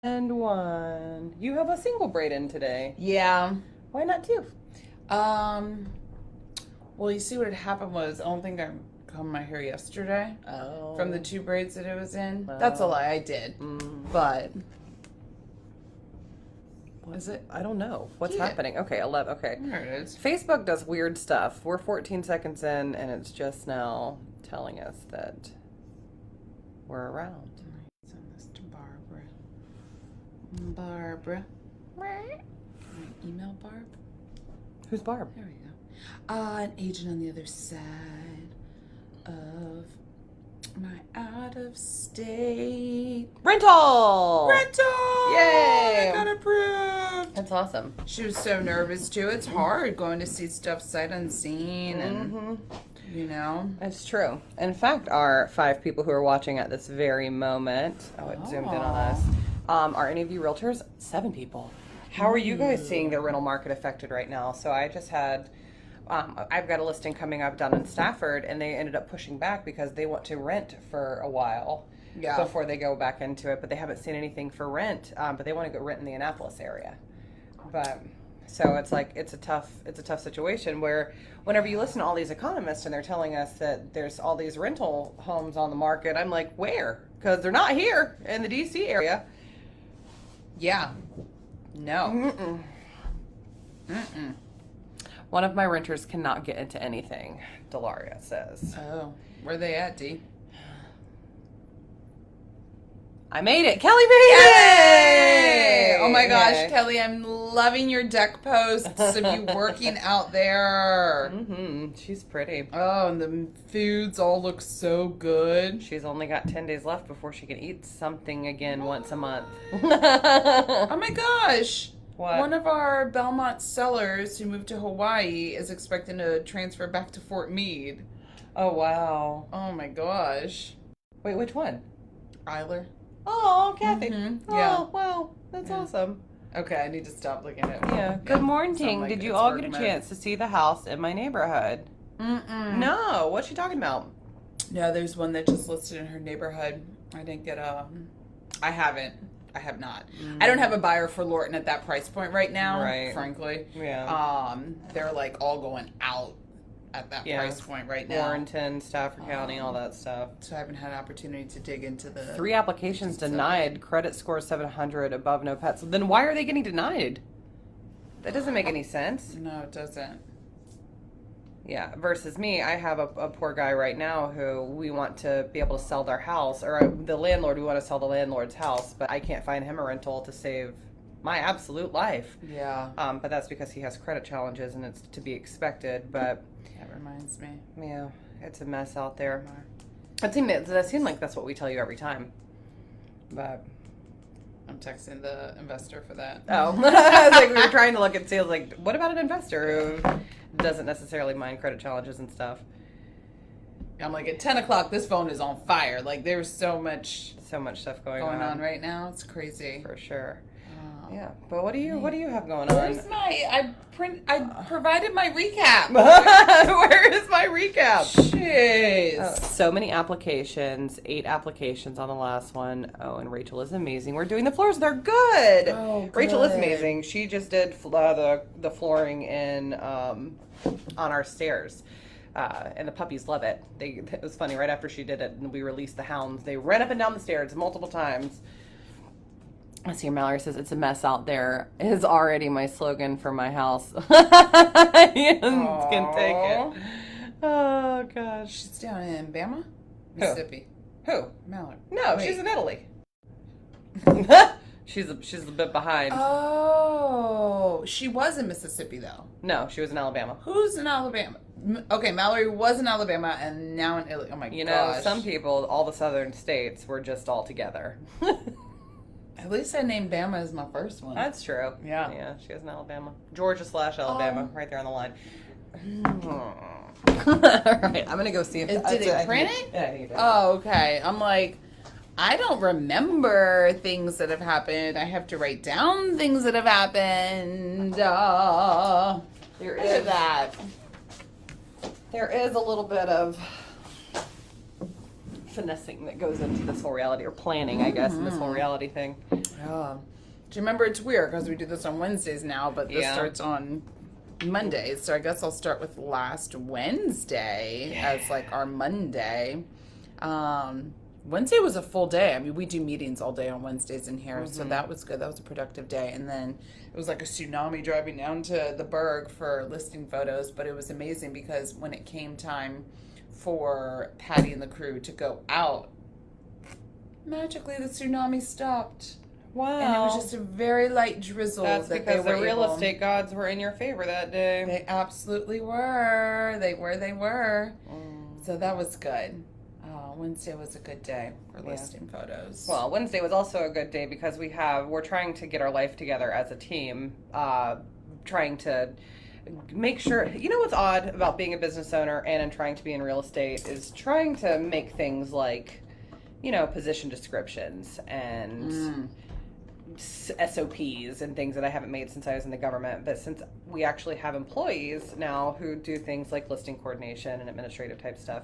And one. You have a single braid in today. Yeah. Why not two? Um. Well, you see what had happened was I don't think I combed my hair yesterday Oh. from the two braids that it was in. Oh. That's a lie. I did, but What is it? I don't know. What's Yeah. happening? Okay, 11. Okay. there it is. Facebook does weird stuff. We're 14 seconds in, and it's just now telling us that we're around. Send this to Barbara. Barbara. Can I email Barb? Who's Barb? There we go. An agent on the other side of my out of state Rental! rental. Yay! I got approved. That's awesome. She was so nervous too. It's hard going to see stuff sight unseen, and you know. It's true. In fact, our 5 people who are watching at this very moment, it zoomed in on us, are any of you realtors? 7 people. How are you guys seeing the rental market affected right now? So I just had, I've got a listing coming up down in Stafford, and they ended up pushing back because they want to rent for a while before they go back into it, but they haven't seen anything for rent, but they want to go rent in the Annapolis area. But so it's like it's a tough situation where whenever you listen to all these economists and they're telling us that there's all these rental homes on the market, I'm like, where? Because they're not here in the DC area. Yeah. No. One of my renters cannot get into anything, Delaria says. Oh, where they at, D? I made it. Kelly made Yay! it! Oh my gosh, Yay. Kelly, I'm loving your deck posts of you working out there. She's pretty. Oh, and the foods all look so good. She's only got 10 days left before she can eat something again once a month. Oh my gosh. What? One of our Belmont sellers who moved to Hawaii is expecting to transfer back to Fort Meade. Oh, wow. Oh my gosh. Wait, which one? Eiler. Oh, Kathy. Yeah. Oh, wow. That's awesome. Okay, I need to stop looking at it. Yeah. Good morning. Sound like Did you it's all work get a mode. chance to see the house in my neighborhood? No. What's she talking about? No, there's one that just listed in her neighborhood. I didn't get I haven't. I have not. I don't have a buyer for Lorton at that price point right now, Right. frankly. Yeah. They're like all going out at that Yeah. price point right now. Warrenton, Stafford County, all that stuff. So I haven't had an opportunity to dig into the 3 applications denied. Credit score 700. Above no pets. Then why are they getting denied? That doesn't make any sense. No, it doesn't. Yeah. Versus me, I have a poor guy right now who we want to be able to sell their house, or the landlord. We want to sell the landlord's house, but I can't find him a rental to save my absolute life. Yeah. But that's because he has credit challenges, and it's to be expected. But That reminds me. yeah, it's a mess out there. That seems like that's what we tell you every time. But I'm texting the investor for that. I was like, we were trying to look and see. I was like, what about an investor who doesn't necessarily mind credit challenges and stuff? I'm like, at 10 o'clock, this phone is on fire. Like, there's so much So much stuff going on right now. It's crazy. for sure. Oh. Yeah, but what do you have going Where's on? I provided my recap. Where is my recap? Jeez. So many applications, 8 applications on the last one. Oh, and Rachel is amazing. We're doing the floors; they're good. Oh, Rachel is good. amazing. She just did the flooring in on our stairs. And the puppies love it. It was funny. Right after she did it, and we released the hounds, they ran up and down the stairs multiple times. I see Mallory says it's a mess out there. Is already my slogan for my house. Ian can take it. Oh gosh. She's down in Bama, Mississippi. Who? Mallory. No, Wait. she's in Italy. she's a bit behind. Oh, she was in Mississippi though. No, she was in Alabama. Who's in Alabama? Okay, Mallory was in Alabama and now in Italy. Oh my You know, gosh. some people, all the southern states, were just all together. At least I named Bama as my first one. That's true. Yeah. Yeah, she was in Alabama. Georgia/Alabama, right there on the line. All right, I'm gonna go see if Did it print it? Yeah, I think it did. Oh, okay. I'm like, I don't remember things that have happened. I have to write down things that have happened. There Look at that. There is a little bit of finessing that goes into this whole reality, or planning, I guess, in this whole reality thing. Yeah. Do you remember, it's weird because we do this on Wednesdays now, but this starts on Mondays. So I guess I'll start with last Wednesday as like our Monday. Wednesday was a full day. I mean, we do meetings all day on Wednesdays in here, so that was good. That was a productive day. And then it was like a tsunami driving down to the Berg for listing photos, but it was amazing because when it came time for Patty and the crew to go out, magically the tsunami stopped. Wow. And it was just a very light drizzle. That's that because they the were real able, estate gods were in your favor that day. They absolutely were. They were. So that was good. Wednesday was a good day for listing photos. Well, Wednesday was also a good day because we're trying to get our life together as a team, trying to make sure, you know what's odd about being a business owner and in trying to be in real estate is trying to make things like, you know, position descriptions and SOPs and things that I haven't made since I was in the government. But since we actually have employees now who do things like listing coordination and administrative type stuff,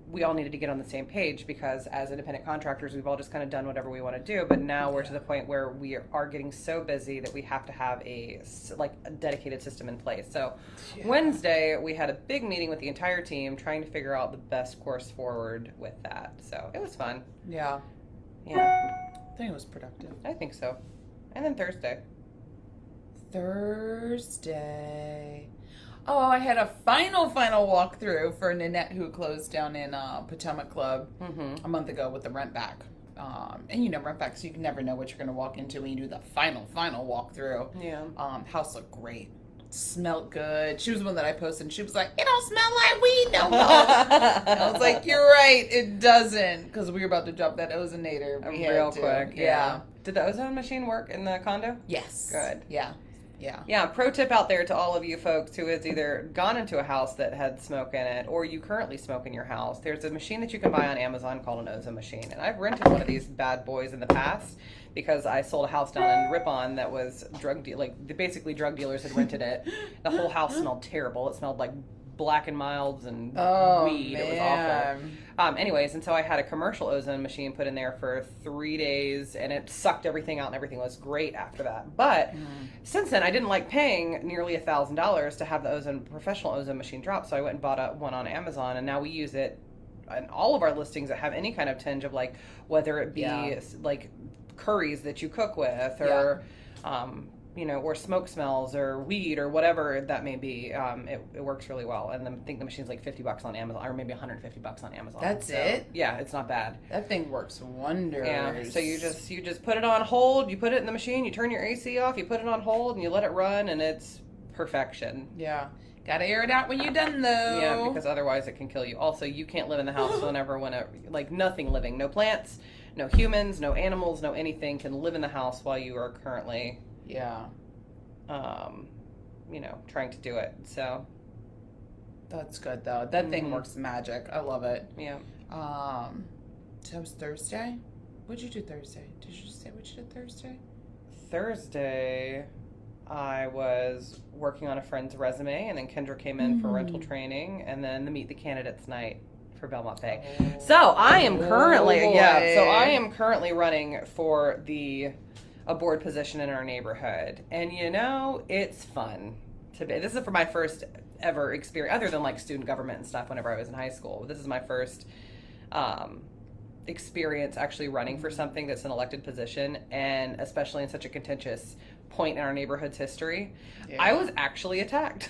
we all needed to get on the same page because as independent contractors, we've all just kind of done whatever we want to do. But now we're to the point where we are getting so busy that we have to have a dedicated system in place. So Wednesday, we had a big meeting with the entire team trying to figure out the best course forward with that. So it was fun. Yeah. Yeah. I think it was productive. I think so. And then Thursday. Oh, I had a final walkthrough for Nanette, who closed down in Potomac Club a month ago with the rent back. And you know, rent back, so you can never know what you're going to walk into when you do the final walkthrough. Yeah. House looked great. Smelled good. She was the one that I posted, and she was like, "It don't smell like weed no more." And I was like, "You're right, it doesn't," because we were about to drop that ozonator. Real quick. Yeah. Did the ozone machine work in the condo? Yes. Good. Yeah. Yeah, pro tip out there to all of you folks who has either gone into a house that had smoke in it or you currently smoke in your house. There's a machine that you can buy on Amazon called an ozone machine. And I've rented one of these bad boys in the past because I sold a house down in Ripon that was basically drug dealers had rented it. The whole house smelled terrible. It smelled like Black and Milds and weed. Man. It was awful. Anyways, and so I had a commercial ozone machine put in there for 3 days, and it sucked everything out, and everything was great after that. But since then, I didn't like paying nearly $1,000 to have the professional ozone machine drop, so I went and bought one on Amazon, and now we use it in all of our listings that have any kind of tinge of like, whether it be like curries that you cook with, or you know, or smoke smells or weed or whatever that may be. It works really well. And I think the machine's like $50 on Amazon, or maybe $150 on Amazon. That's it? Yeah, it's not bad. That thing works wonders. Yeah. So you just put it on hold, you put it in the machine, you turn your AC off, you put it on hold, and you let it run, and it's perfection. Yeah. Gotta air it out when you're done, though. Yeah, because otherwise it can kill you. Also, you can't live in the house like nothing living. No plants, no humans, no animals, no anything can live in the house while you are currently you know, trying to do it. So that's good though. That thing works magic. I love it. Yeah. So that was Thursday. What'd you do Thursday? Did you say what you did Thursday? Thursday, I was working on a friend's resume, and then Kendra came in for rental training, and then the Meet the Candidates night for Belmont Bay. So I am currently running for a board position in our neighborhood, and you know, it's fun to be. This is for my first ever experience, other than like student government and stuff whenever I was in high school. This is my first experience actually running for something that's an elected position, and especially in such a contentious point in our neighborhood's history. I was actually attacked.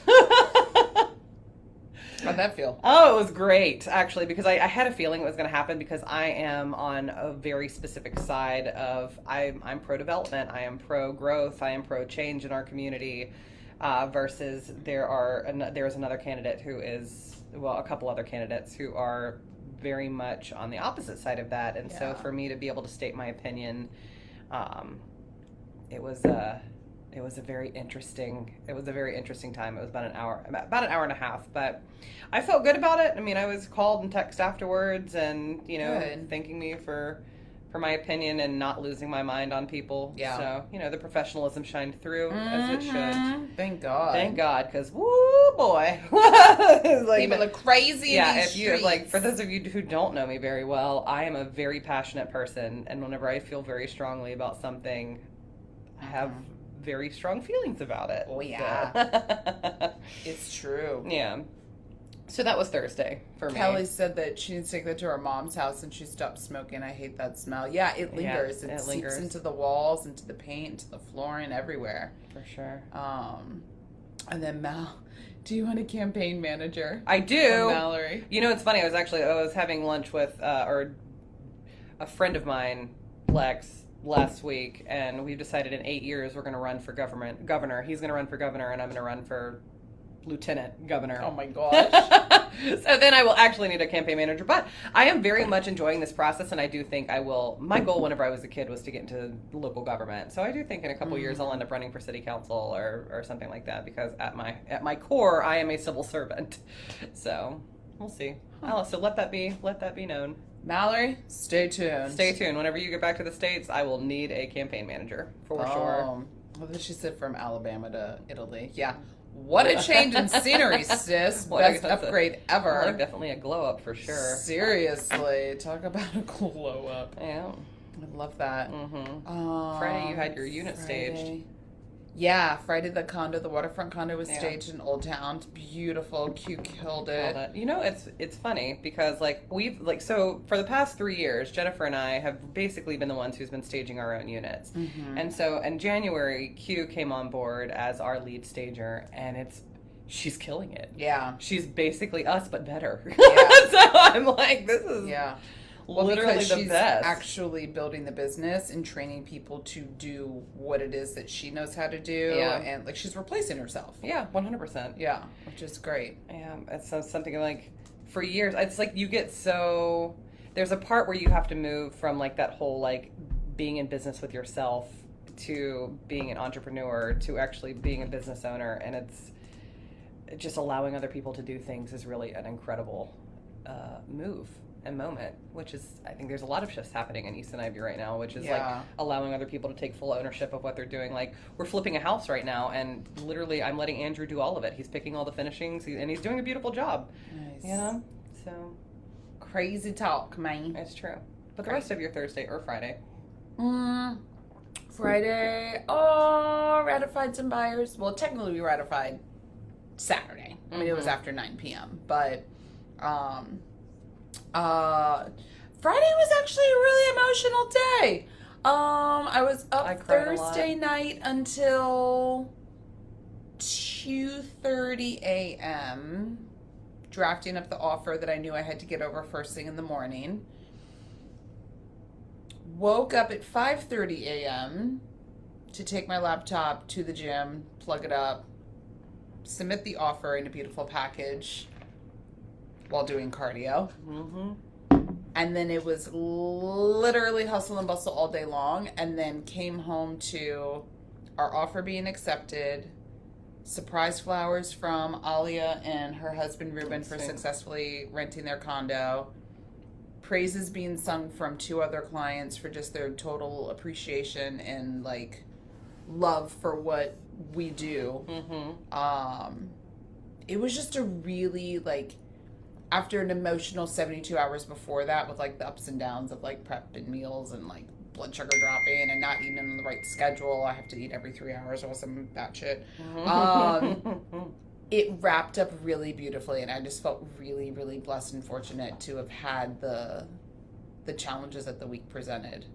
How'd that feel? Oh, it was great, actually, because I had a feeling it was going to happen, because I am on a very specific side of, I'm pro-development, I am pro-growth, I am pro-change in our community, versus there's another candidate who is, well, a couple other candidates who are very much on the opposite side of that. And so for me to be able to state my opinion, it was a very interesting time. It was about an hour and a half, but I felt good about it. I mean, I was called and texted afterwards, and you know, thanking me for for my opinion and not losing my mind on people. Yeah. So, you know, the professionalism shined through as it should. Thank God. Thank God, because woo boy. Like, people are crazy in these if you streets. like, for those of you who don't know me very well, I am a very passionate person, and whenever I feel very strongly about something, I have very strong feelings about it. Oh yeah. It's true. Yeah. So that was Thursday for me. Kelly said that she needs to take that to her mom's house and she stopped smoking. I hate that smell. Yeah, it lingers. Yeah, it lingers. seeps into the walls, into the paint, into the flooring, everywhere. For sure. And then Mal, do you want a campaign manager? I do. Mallory. You know, it's funny. I was having lunch with or a friend of mine, Lex, last week, and we've decided in 8 years we're going to run for governor. He's going to run for governor, and I'm going to run for lieutenant governor. Oh my gosh. So then I will actually need a campaign manager. But I am very much enjoying this process, and I do think I will. My goal whenever I was a kid was to get into local government. So I do think in a couple years I'll end up running for city council or something like that, because at my core I am a civil servant. So we'll see. So let that be known. Mallory, stay tuned. Stay tuned. Whenever you get back to the States, I will need a campaign manager for sure. Well, then she said from Alabama to Italy. Yeah. What a change in scenery, sis. Well, Best upgrade ever. Like definitely a glow up for sure. Seriously. Talk about a glow up. Yeah. I love that. Friday you had your unit staged. Yeah, Friday the waterfront condo was staged in Old Town. Beautiful. Q killed it. You know, it's funny because so for the past 3 years, Jennifer and I have basically been the ones who's been staging our own units. And so in January, Q came on board as our lead stager, and she's killing it. Yeah. She's basically us, but better. Yeah. So I'm like, this is literally because the she's best. Actually building the business and training people to do what it is that she knows how to do. Yeah. And like she's replacing herself. Yeah, 100%. Yeah, which is great. Yeah, it's something like for years. It's like you get so there's a part where you have to move from like that whole like being in business with yourself to being an entrepreneur to actually being a business owner, and it's just allowing other people to do things is really an incredible move and moment, which is, I think there's a lot of shifts happening in Easton Ivy right now, which is like allowing other people to take full ownership of what they're doing. Like we're flipping a house right now, and literally I'm letting Andrew do all of it. He's picking all the finishings, and he's doing a beautiful job. Nice. You know, so crazy talk, man. it's true. But the rest of your Thursday or Friday? Friday, ratified some buyers. Well, technically we ratified Saturday. I mean, it was after 9 p.m. But Friday was actually a really emotional day. I was up Thursday night until 2:30 a.m. drafting up the offer that I knew I had to get over first thing in the morning. Woke up at 5:30 a.m. to take my laptop to the gym, plug it up, submit the offer in a beautiful package while doing cardio. And then it was literally hustle and bustle all day long, and then came home to our offer being accepted, surprise flowers from Alia and her husband Ruben for successfully renting their condo, praises being sung from 2 other clients for just their total appreciation and like love for what we do. It was just a really like, after an emotional 72 hours before that, with like the ups and downs of like prep and meals and like blood sugar dropping and not eating on the right schedule. I have to eat every 3 hours or else I'm batshit. It wrapped up really beautifully, and I just felt really, really blessed and fortunate to have had the challenges that the week presented,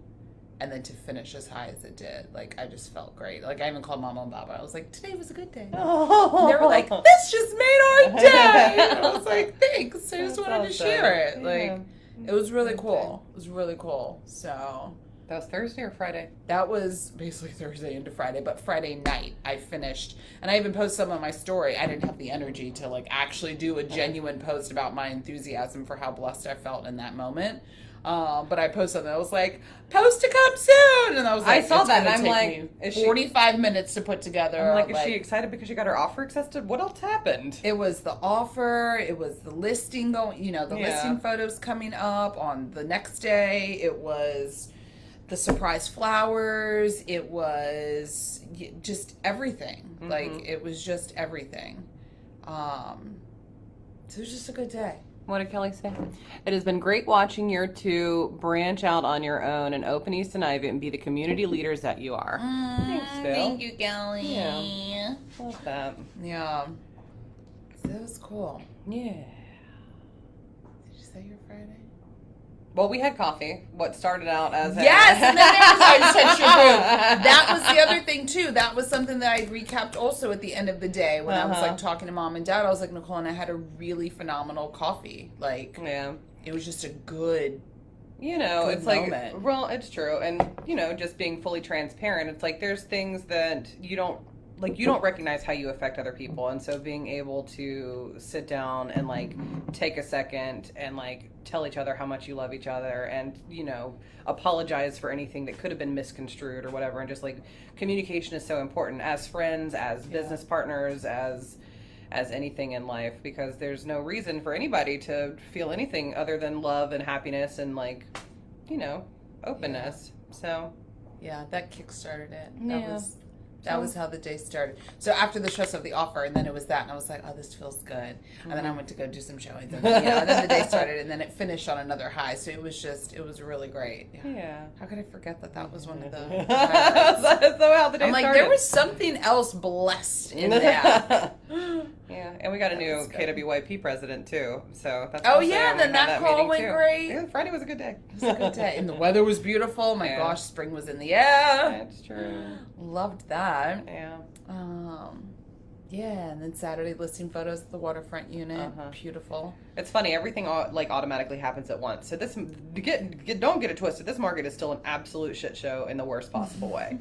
and then to finish as high as it did. Like, I just felt great. Like, I even called Mama and Baba. I was like, today was a good day. And they were like, this just made our day. And I was like, thanks. I just wanted to share it. Like, it was really cool. It was really cool. So that was Thursday or Friday? That was basically Thursday into Friday, but Friday night I finished, and I even posted some on my story. I didn't have the energy to like actually do a genuine post about my enthusiasm for how blessed I felt in that moment. But I posted something. I was like, post to come soon. And I was like, I saw that, and I'm like, is 45 minutes to put together. I'm like, is she excited because she got her offer accepted? What else happened? It was the offer. It was the listing going, listing photos coming up on the next day. It was the surprise flowers. It was just everything. Mm-hmm. Like, it was just everything. So it was just a good day. What did Kelly say? It has been great watching your two branch out on your own and open East and Ivy and be the community leaders that you are. Thanks, Phil. Thank you, Kelly. Yeah. Love that. Yeah. So that was cool. Yeah. Did you say your Friday? Well, we had coffee. What started out as yes, and then I said shampoo. That was the other thing too. That was something that I recapped also at the end of the day when I was like talking to mom and dad. I was like, Nicole, and I had a really phenomenal coffee. Like, it was just a good. It's moment. like, well, it's true, and just being fully transparent. It's like there's things that you don't recognize how you affect other people, and so being able to sit down and like take a second and like tell each other how much you love each other, and apologize for anything that could have been misconstrued or whatever, and just like communication is so important as friends, as business partners, as anything in life, because there's no reason for anybody to feel anything other than love and happiness and like openness. So that kickstarted it. That was how the day started. So after the stress of the offer, and then it was that, and I was like, oh, this feels good. And then I went to go do some showings, and then the day started, and then it finished on another high. So it was really great. Yeah. How could I forget that was one of the highlights? So how the day I'm like, started. there was something else blessed in that. Yeah, and we got a new KWYP president too. So that's then that call went great. Yeah, Friday was a good day. It was a good day, and the weather was beautiful. My gosh, spring was in the air. That's true. Loved that. Yeah. And then Saturday listing photos of the waterfront unit. Beautiful. It's funny, everything like automatically happens at once. So this don't get it twisted. This market is still an absolute shit show in the worst possible way.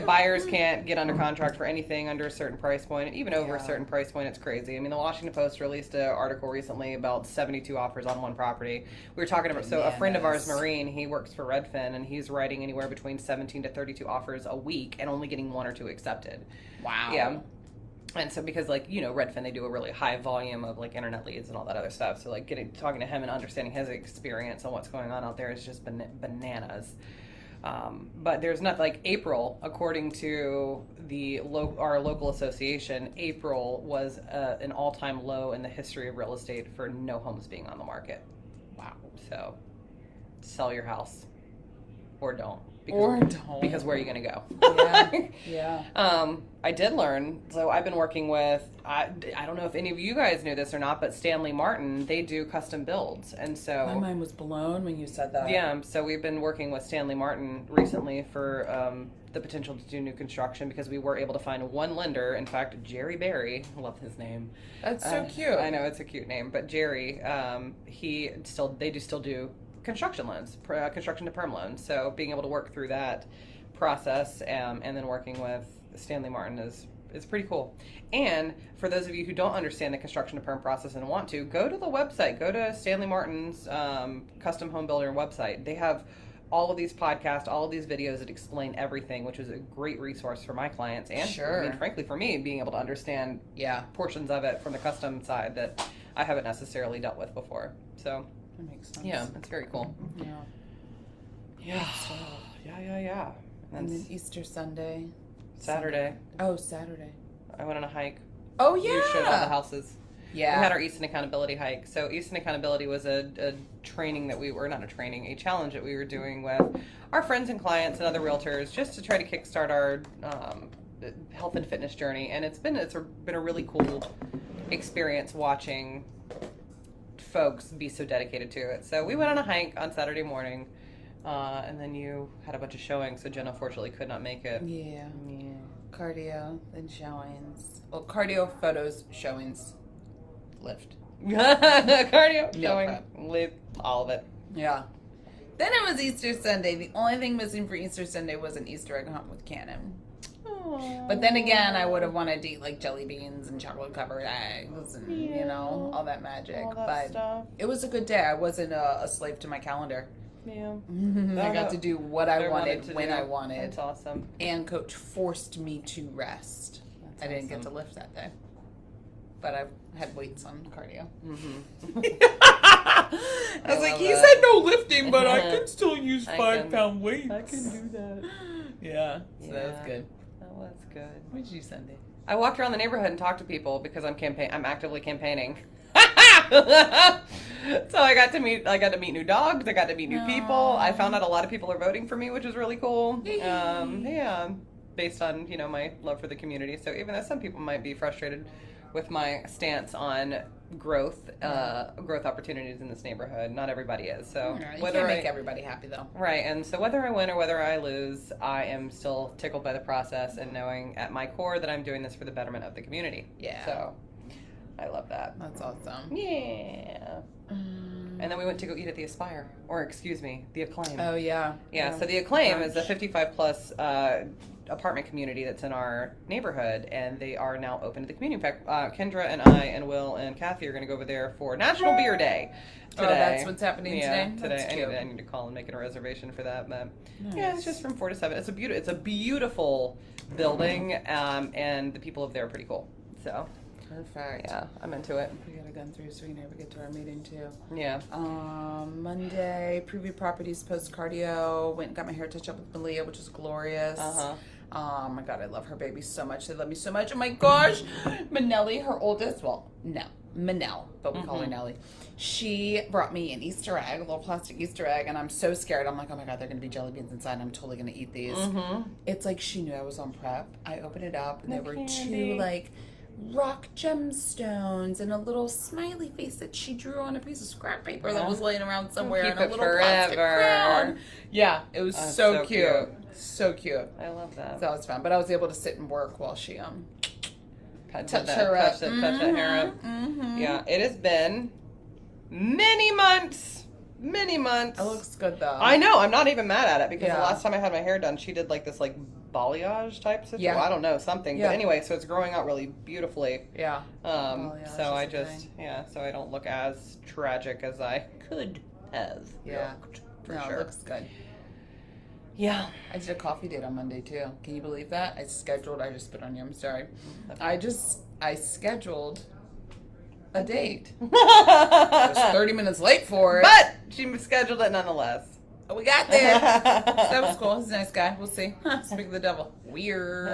Buyers can't get under contract for anything under a certain price point, and even over a certain price point. It's crazy. I mean, the Washington Post released an article recently about 72 offers on one property. We were talking about a friend of ours, Maureen, he works for Redfin, and he's writing anywhere between 17 to 32 offers a week and only getting 1 or 2 accepted. Wow. Yeah. And so because Redfin, they do a really high volume of like internet leads and all that other stuff. So like talking to him and understanding his experience and what's going on out there is just bananas. But there's not like April, according to our local association, April was an all-time low in the history of real estate for no homes being on the market. Wow. So sell your house or don't. Because where are you going to go? Yeah. I did learn. So I've been working with, I don't know if any of you guys knew this or not, but Stanley Martin, they do custom builds. And so my mind was blown when you said that. Yeah. So we've been working with Stanley Martin recently for the potential to do new construction, because we were able to find one lender. In fact, Jerry Berry, I love his name. That's so cute. I know, it's a cute name. But Jerry, they still do construction loans, construction to perm loans. So being able to work through that process and then working with Stanley Martin is pretty cool. And for those of you who don't understand the construction to perm process and want to, go to the website. Go to Stanley Martin's custom home builder website. They have all of these podcasts, all of these videos that explain everything, which is a great resource for my clients and frankly for me, being able to understand portions of it from the custom side that I haven't necessarily dealt with before. So that makes sense. Yeah, it's very cool. Yeah. And then Easter Sunday. Saturday. Oh, Saturday. I went on a hike. Oh, yeah. You showed all the houses. Yeah. We had our Easton Accountability hike. So Easton Accountability was a training that a challenge that we were doing with our friends and clients and other realtors, just to try to kickstart our health and fitness journey. And it's been a really cool experience watching folks be so dedicated to it. So we went on a hike on Saturday morning, and then you had a bunch of showings, so Jen unfortunately could not make it. Yeah. Cardio, then showings. Well, cardio, photos, showings, lift. Cardio, showing, lift, all of it. Yeah. Then it was Easter Sunday. The only thing missing for Easter Sunday was an Easter egg hunt with Cannon. But then again, I would have wanted to eat like jelly beans and chocolate covered eggs and all that magic. But stuff. It was a good day. I wasn't a slave to my calendar. Yeah. I got to do what I wanted when I wanted. That's awesome. And Coach forced me to rest. I didn't get to lift that day. But I had weights on cardio. I was like, he said no lifting, but I can still use 5-pound weights. I can do that. Yeah, so that was good. That was good. What did you do Sunday? I walked around the neighborhood and talked to people because I'm actively campaigning. So I got to meet new dogs. I got to meet new people. I found out a lot of people are voting for me, which is really cool. Yeah, based on my love for the community. So even though some people might be frustrated with my stance on growth opportunities in this neighborhood, not everybody is. So you can't make everybody happy though. Right, and so whether I win or whether I lose, I am still tickled by the process and knowing at my core that I'm doing this for the betterment of the community. Yeah. So I love that. That's awesome. Yeah. And then we went to go eat at the Aspire, or the Acclaim. Oh yeah. Yeah. So the Acclaim is a 55+ apartment community that's in our neighborhood, and they are now open to the community. In fact, Kendra and I and Will and Kathy are going to go over there for National Beer Day today. Oh, that's what's happening today? Today. I need to call and make a reservation for that. But yeah, it's just from 4 to 7. It's a beautiful building, and the people over there are pretty cool. So. Perfect. Yeah, I'm into it. We gotta gun through so we never get to our meeting too. Yeah. Monday, preview properties post cardio. Went and got my hair touched up with Malia, which is glorious. Oh my god, I love her baby so much. They love me so much. Oh my gosh. Manelli, her oldest, Manel, but we call her Nellie. She brought me an Easter egg, a little plastic Easter egg, and I'm so scared. I'm like, oh my god, they're gonna be jelly beans inside, and I'm totally gonna eat these. It's like she knew I was on prep. I opened it up, and there were two rock gemstones and a little smiley face that she drew on a piece of scrap paper that was laying around somewhere, and a little plastic crown. Yeah, it was so cute. So cute. I love that. So that was fun. But I was able to sit and work while she touch that hair up. Yeah, it has been many months. It looks good though. I know. I'm not even mad at it because the last time I had my hair done, she did this balayage type situation. Yeah. Well, I don't know, something. Yeah. But anyway, so it's growing out really beautifully. Yeah. So I just, so I don't look as tragic as I could have looked. For sure. It looks good. Yeah. I did a coffee date on Monday too. Can you believe that? I just spit on you. I'm sorry. I scheduled a date. I was 30 minutes late for it. But she scheduled it nonetheless. We got there. That was cool. He's a nice guy. We'll see. Speak of the devil. Weird.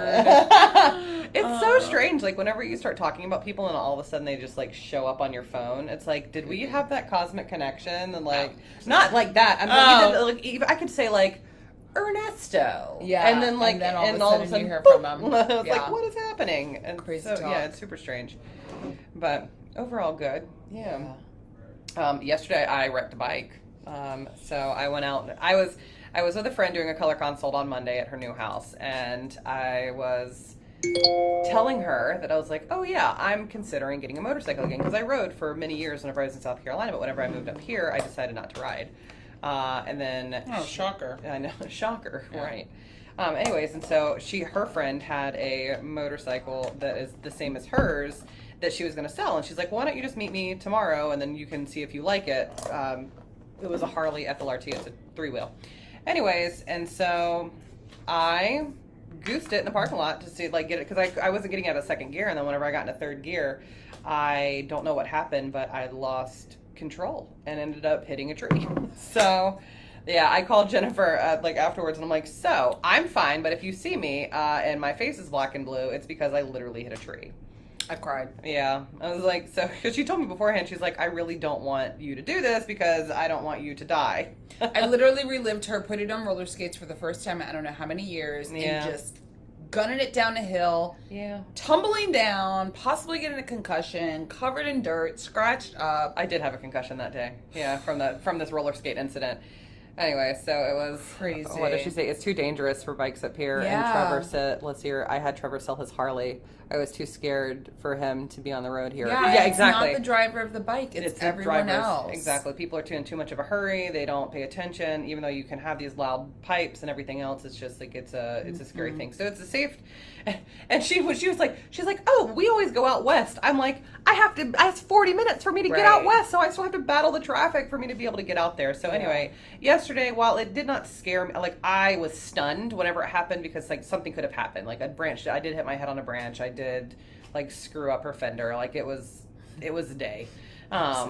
It's so strange. Whenever you start talking about people and all of a sudden they just show up on your phone, it's like, did we have that cosmic connection? And not like that. I mean, I could say Ernesto. Yeah. And then and all of a sudden you hear from him. It's like, what is happening? And crazy so, talk. Yeah, it's super strange. But overall good. Yeah. Yesterday I wrecked a bike. So I went out. I was with a friend doing a color consult on Monday at her new house, and I was telling her that I was like, oh yeah, I'm considering getting a motorcycle again because I rode for many years whenever I was in South Carolina, but whenever I moved up here, I decided not to ride. And then shocker. I know, shocker, yeah. Right. Anyways, and so her friend had a motorcycle that is the same as hers that she was going to sell, and she's like, why don't you just meet me tomorrow and then you can see if you like it. It was a Harley FLRT. It's a 3-wheel. Anyways, and so I goosed it in the parking lot to see, get it, because I wasn't getting out of second gear, and then whenever I got into third gear, I don't know what happened, but I lost control and ended up hitting a tree. So, yeah, I called Jennifer afterwards, and I'm like, so, I'm fine, but if you see me and my face is black and blue, it's because I literally hit a tree. I cried. Yeah. I was like, so, because she told me beforehand, she's like, I really don't want you to do this because I don't want you to die. I literally relived her putting on roller skates for the first time in I don't know how many years, and just gunning it down a hill, tumbling down, possibly getting a concussion, covered in dirt, scratched up. I did have a concussion that day. Yeah, from this roller skate incident. Anyway, so it was crazy. What did she say? It's too dangerous for bikes up here. Yeah. And Trevor said, I had Trevor sell his Harley. I was too scared for him to be on the road here. Yeah, exactly. It's not the driver of the bike. It's everyone else. Exactly. People are in too much of a hurry. They don't pay attention. Even though you can have these loud pipes and everything else, it's just it's a scary thing. So it's a safe. And she was like, oh, we always go out west. I'm like, it's 40 minutes for me to get out west, so I still have to battle the traffic for me to be able to get out there. So anyway, yesterday, while it did not scare me, I was stunned whenever it happened because something could have happened. A branch, I did hit my head on a branch. I did screw up her fender. It was a day.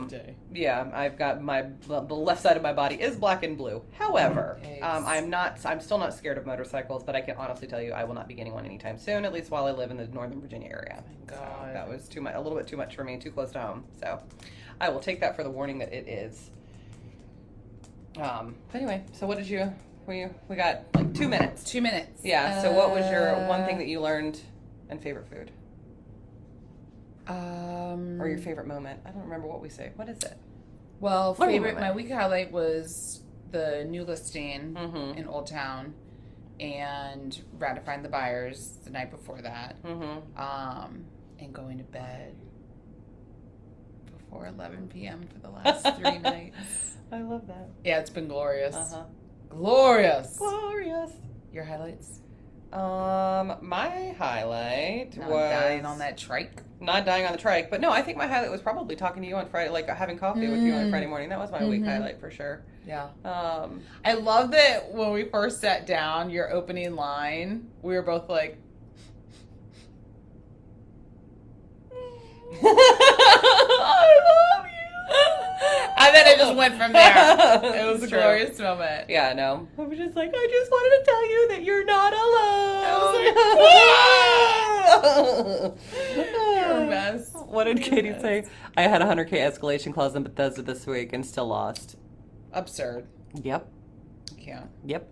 Day. Yeah, I've got the left side of my body is black and blue. However, I'm still not scared of motorcycles, but I can honestly tell you I will not be getting one anytime soon, at least while I live in the Northern Virginia area. Thank God. So that was a little bit too much for me, too close to home. So I will take that for the warning that it is. But anyway, so what did we got like 2 minutes. 2 minutes. Yeah, so what was your one thing that you learned and favorite food? Or your favorite moment? I don't remember what we say. What is it? Well, my week highlight was the new listing in Old Town and ratifying the buyers the night before that. And going to bed before 11 p.m. for the last 3 nights. I love that. Yeah, it's been glorious. Glorious. Your highlights? My highlight Not was dying on that trike. Not dying on the trike, but no, I think my highlight was probably talking to you on Friday, like having coffee with you on Friday morning. That was my week highlight for sure. Yeah. I love that when we first sat down, your opening line, we were both like, I love you. And then it just went from there. It was a glorious moment. Yeah, no. I was just like, I just wanted to tell you that you're not alone. You're a mess. What did Katie say? I had a 100K escalation clause in Bethesda this week and still lost. Absurd. Yep. Yeah. Yep.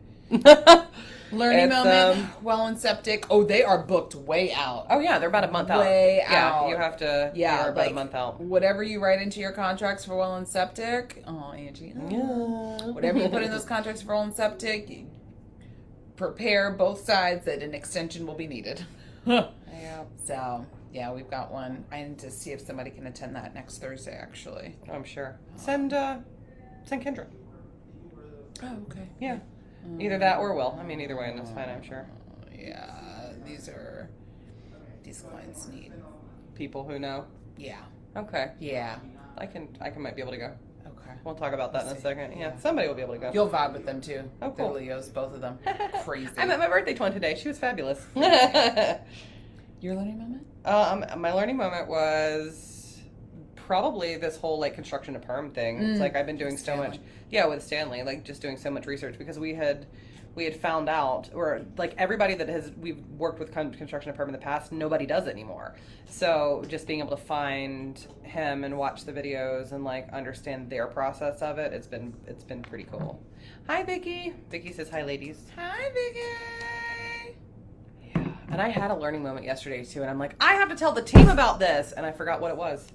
Learning moment, well and septic. Oh, they are booked way out. Oh, yeah, they're about a month out. Way out. Yeah, you have to. Yeah, about a month out. Whatever you write into your contracts for well and septic. Oh, Angie. Yeah. Whatever you put in those contracts for well and septic, prepare both sides that an extension will be needed. Yeah. So, yeah, we've got one. I need to see if somebody can attend that next Thursday, actually. I'm sure. Send Kendra. Oh, okay. Yeah. Either that or Will. I mean, either way, and that's fine, I'm sure. Yeah, these clients need people who know. Yeah. Okay. Yeah. I might be able to go. Okay. We'll talk about that in a second. Yeah, somebody will be able to go. You'll vibe with them too. Oh, cool. They're Leos, both of them. Crazy. I met my birthday twin today. She was fabulous. Your learning moment? My learning moment was probably this whole like construction to perm thing. It's like I've been doing so much, with Stanley, like just doing so much research because we had found out, or like everybody that we've worked with construction to perm in the past, nobody does it anymore. So just being able to find him and watch the videos and like understand their process of it, it's been pretty cool. Hi, Vicky. Vicky says hi, ladies. Hi, Vicky. Yeah, and I had a learning moment yesterday too, and I'm like, I have to tell the team about this, and I forgot what it was.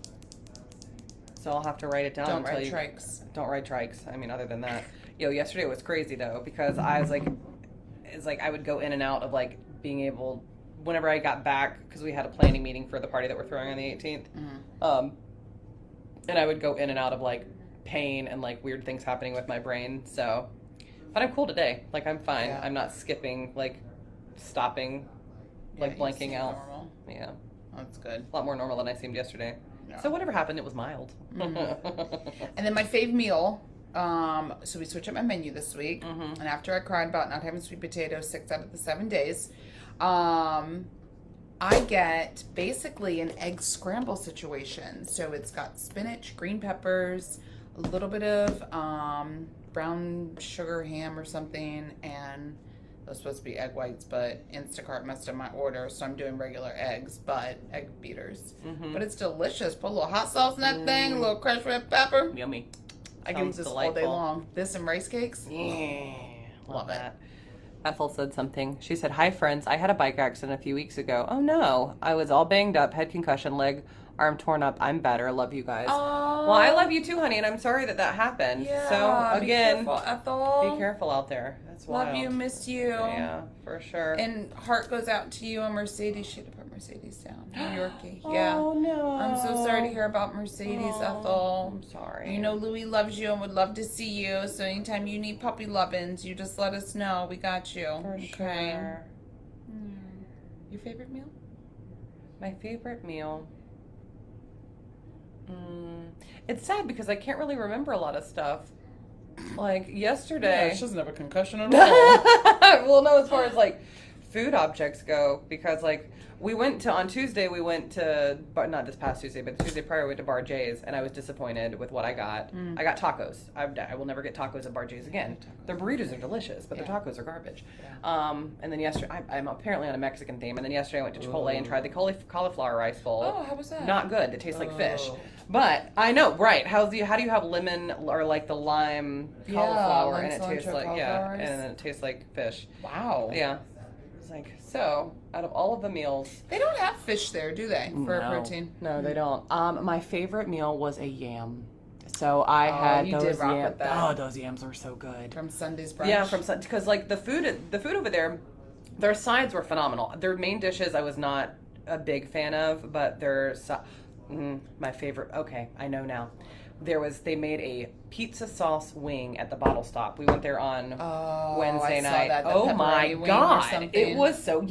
So I'll have to write it down. Don't ride trikes. Don't ride trikes. I mean, other than that. Yesterday was crazy, though, because I was like, it's like I would go in and out of, like, being able, whenever I got back, because we had a planning meeting for the party that we're throwing on the 18th, and I would go in and out of, like, pain and, like, weird things happening with my brain, so, but I'm cool today. Like, I'm fine. Yeah. I'm not skipping, like, stopping, like, blanking out. Normal. Yeah. That's good. A lot more normal than I seemed yesterday. Yeah. So whatever happened, it was mild. And then my fave meal, so we switched up my menu this week, and after I cried about not having sweet potatoes 6 out of the 7 days, I get basically an egg scramble situation. So it's got spinach, green peppers, a little bit of brown sugar ham or something, and those supposed to be egg whites, but Instacart messed up my order, so I'm doing regular eggs, but egg beaters. But it's delicious. Put a little hot sauce in that thing, a little crushed red pepper. Yummy. I can eat this all day long. This and rice cakes. Yeah. Love it. Ethel said something. She said, hi, friends. I had a bike accident a few weeks ago. Oh, no. I was all banged up, head concussion, leg, arm torn up. I'm better. Love you guys. Oh. Well, I love you too, honey, and I'm sorry that happened. Yeah, so, again, be careful, Ethel. Be careful out there. That's wild. Love you, miss you. Yeah, for sure. And heart goes out to you on Mercedes. Should have put Mercedes down. New Yorkie. Yeah. Oh, no. I'm so sorry to hear about Mercedes, Ethel. I'm sorry. You know Louie loves you and would love to see you. So anytime you need puppy lovin's, you just let us know. We got you. For sure. Your favorite meal? My favorite meal? It's sad because I can't really remember a lot of stuff. Like yesterday. Yeah, she doesn't have a concussion at all. Well, no, as far as like food objects go, because like on Tuesday we went to, but not this past Tuesday, but the Tuesday prior we went to Bar J's, and I was disappointed with what I got. I got tacos. I will never get tacos at Bar J's again. Their burritos are delicious, but their tacos are garbage. And then yesterday, I'm apparently on a Mexican theme, and then yesterday I went to Chipotle and tried the cauliflower rice bowl. Oh, how was that? Not good. It tastes like fish. But I know, right? How do you have lemon or like the lime cauliflower, and it tastes like and then it tastes like fish. Wow. Yeah. It's like, so out of all of the meals, they don't have fish there, do they? For protein? No, they don't. My favorite meal was a yam. So I had those did rock yams. with that. Oh, those yams were so good. From Sunday's brunch. Yeah, because like the food over there, their sides were phenomenal. Their main dishes I was not a big fan of, but my favorite. Okay, I know now. They made a pizza sauce wing at the Bottle Stop. We went there on Wednesday night. Oh my god, it was so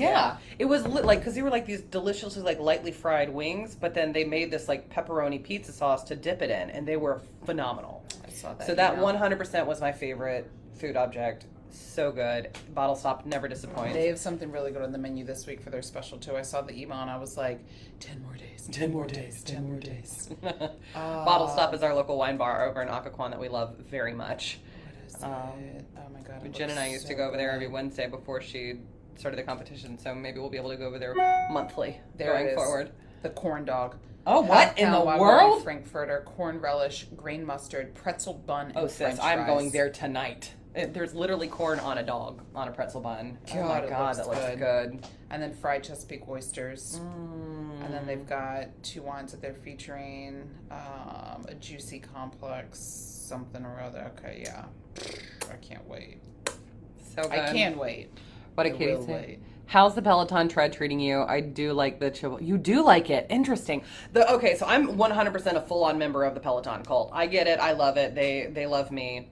It was like, because they were like these deliciously like lightly fried wings, but then they made this like pepperoni pizza sauce to dip it in, and they were phenomenal. I saw that. So that 100% was my favorite food object. So good. Bottle Stop never disappoints. They have something really good on the menu this week for their special too. I saw the email and I was like, 10 more days, 10 more days, 10 more days. Bottle Stop is our local wine bar over in Occoquan that we love very much. What is it? Oh my god. Jen and I used to go over there every Wednesday before she started the competition, so maybe we'll be able to go over there monthly going forward. The corn dog. Oh, what in the world? Frankfurter, corn relish, grain mustard, pretzel bun, and French I'm fries. going there tonight. There's literally corn on a dog on a pretzel bun. God, oh my god, that looks good. And then fried Chesapeake oysters. And then they've got 2 wines that they're featuring. A juicy complex, something or other. Okay, yeah. I can't wait. So good. I can wait. What did Katie say? How's the Peloton tread treating you? I do like the chill. You do like it. Interesting. Okay, so I'm 100% a full-on member of the Peloton cult. I get it. I love it. They love me.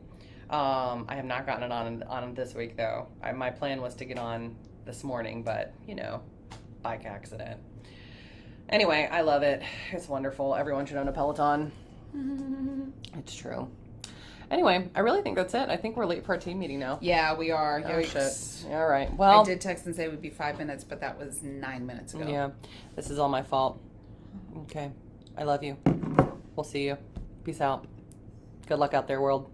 I have not gotten it on this week though. My plan was to get on this morning, but bike accident. Anyway, I love it. It's wonderful. Everyone should own a Peloton. It's true. Anyway, I really think that's it. I think we're late for our team meeting now. Yeah, we are. Oh, shit. All right. Well, I did text and say it would be 5 minutes, but that was 9 minutes ago. Yeah, this is all my fault. Okay. I love you. We'll see you. Peace out. Good luck out there, world.